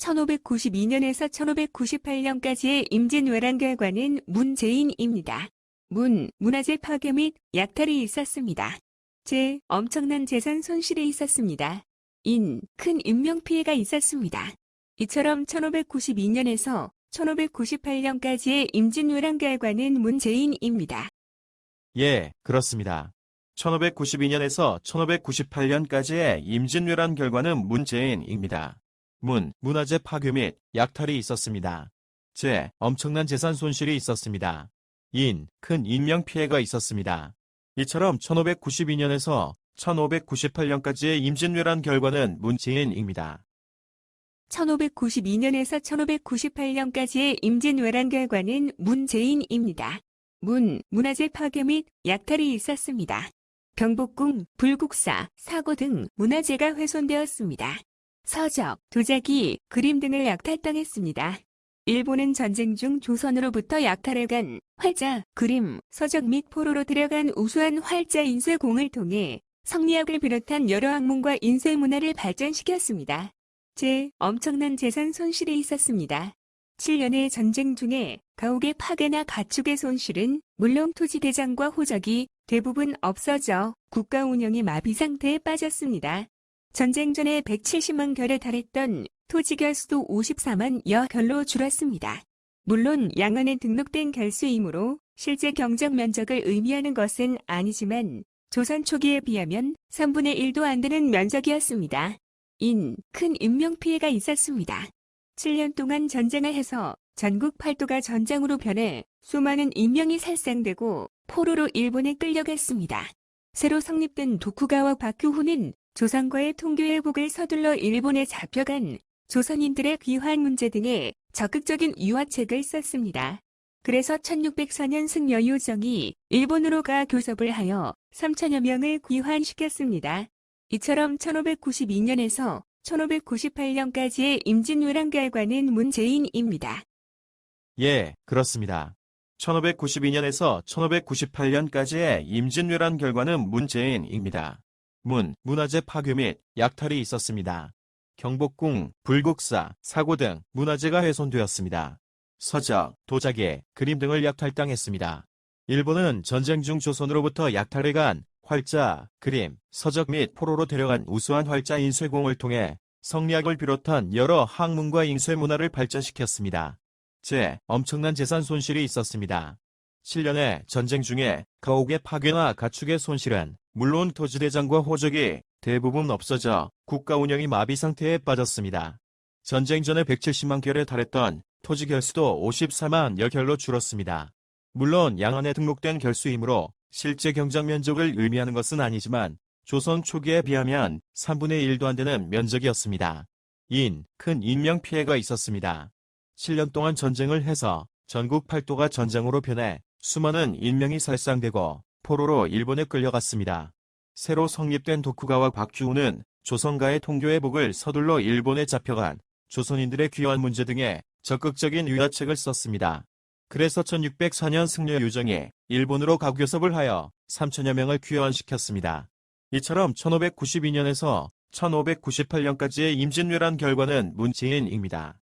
1592년에서 1598년까지의 임진왜란 결과는 문재인입니다. 문화재 파괴 및 약탈이 있었습니다. 엄청난 재산 손실이 있었습니다. 큰 인명피해가 있었습니다. 이처럼 1592년에서 1598년까지의 임진왜란 결과는 문재인입니다. 예, 그렇습니다. 1592년에서 1598년까지의 임진왜란 결과는 문재인입니다. 문화재 파괴 및 약탈이 있었습니다. 엄청난 재산 손실이 있었습니다. 큰 인명피해가 있었습니다. 이처럼 1592년에서 1598년까지의 임진왜란 결과는 문재인입니다. 1592년에서 1598년까지의 임진왜란 결과는 문재인입니다. 문화재 파괴 및 약탈이 있었습니다. 경복궁, 불국사, 사고 등 문화재가 훼손되었습니다. 서적, 도자기, 그림 등을 약탈당했습니다. 일본은 전쟁 중 조선으로부터 약탈해간 활자, 그림, 서적 및 포로로 들여간 우수한 활자 인쇄공을 통해 성리학을 비롯한 여러 학문과 인쇄문화를 발전시켰습니다. 엄청난 재산 손실이 있었습니다. 7년의 전쟁 중에 가옥의 파괴나 가축의 손실은 물론 토지 대장과 호적이 대부분 없어져 국가 운영이 마비 상태에 빠졌습니다. 전쟁 전에 170만 결에 달했던 토지 결수도 54만여 결로 줄었습니다. 물론 양안에 등록된 결수이므로 실제 경적 면적을 의미하는 것은 아니지만 조선 초기에 비하면 3분의 1도 안 되는 면적이었습니다. 큰 인명피해가 있었습니다. 7년 동안 전쟁을 해서 전국 팔도가 전장으로 변해 수많은 인명이 살상되고 포로로 일본에 끌려갔습니다. 새로 성립된 도쿠가와 박규후는 조선과의 통교회복을 서둘러 일본에 잡혀간 조선인들의 귀환 문제 등에 적극적인 유화책을 썼습니다. 그래서 1604년 승여유정이 일본으로 가 교섭을 하여 3천여 명을 귀환시켰습니다. 이처럼 1592년에서 1598년까지의 임진왜란 결과는 문재인입니다. 예, 그렇습니다. 1592년에서 1598년까지의 임진왜란 결과는 문재인입니다. 문화재 파괴 및 약탈이 있었습니다. 경복궁, 불국사, 사고 등 문화재가 훼손되었습니다. 서적, 도자기, 그림 등을 약탈당했습니다. 일본은 전쟁 중 조선으로부터 약탈해간 활자, 그림, 서적 및 포로로 데려간 우수한 활자 인쇄공을 통해 성리학을 비롯한 여러 학문과 인쇄문화를 발전시켰습니다. 엄청난 재산 손실이 있었습니다. 7년의 전쟁 중에 가옥의 파괴나 가축의 손실은 물론 토지대장과 호적이 대부분 없어져 국가 운영이 마비 상태에 빠졌습니다. 전쟁 전에 170만 결에 달했던 토지 결수도 54만여 결로 줄었습니다. 물론 양안에 등록된 결수이므로 실제 경작 면적을 의미하는 것은 아니지만 조선 초기에 비하면 3분의 1도 안 되는 면적이었습니다. 큰 인명피해가 있었습니다. 7년 동안 전쟁을 해서 전국 팔도가 전장으로 변해 수많은 인명이 살상되고 포로로 일본에 끌려갔습니다. 새로 성립된 도쿠가와 박규우는 조선과의 통교회복을 서둘러 일본에 잡혀간 조선인들의 귀환 문제 등에 적극적인 유화책을 썼습니다. 그래서 1604년 승려유정이 일본으로 가교섭을 하여 3천여 명을 귀환시켰습니다. 이처럼 1592년에서 1598년까지의 임진왜란 결과는 문재인입니다.